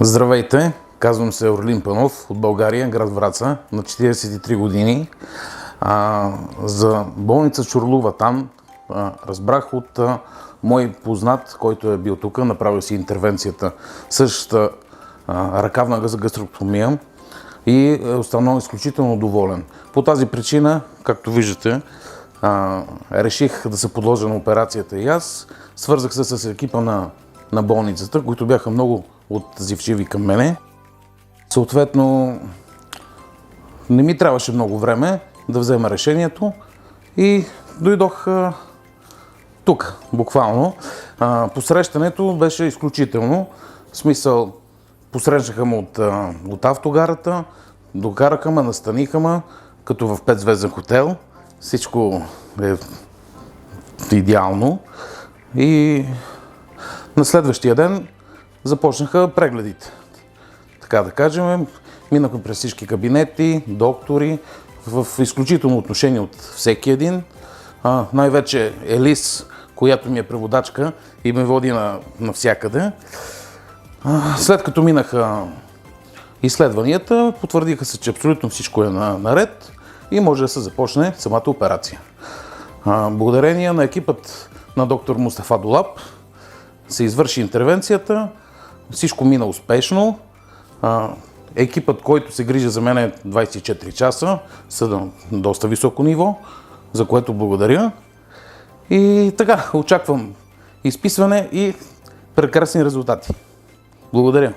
Здравейте, казвам се Орлин Панов от България, град Враца, на 43 години. За болница Чорлува там разбрах от мой познат, който е бил тук, направил си интервенцията, същата ръкавна гастректомия и е останал изключително доволен. По тази причина, както виждате, реших да се подложа на операцията и аз. Свързах се с екипа на болницата, които бяха много отзивчиви към мене. Съответно, не ми трябваше много време да взема решението и дойдох тук, буквално. Посрещането беше изключително. В смисъл, посрещнаха ме от автогарата, докараха ме, настаниха ме, като в 5-звезден хотел. Всичко е идеално. И на следващия ден започнаха прегледите. Така да кажем, минахме през всички кабинети, доктори, в изключително отношение от всеки един. Най-вече Елис, която ми е преводачка и ме води навсякъде. След като минаха изследванията, потвърдиха се, че абсолютно всичко е наред и може да се започне самата операция. Благодарение на екипът на доктор Мустафа Долап се извърши интервенцията, всичко мина успешно. Екипът, който се грижи за мен е 24 часа, са на доста високо ниво, за което благодаря. И така, очаквам изписване и прекрасни резултати. Благодаря.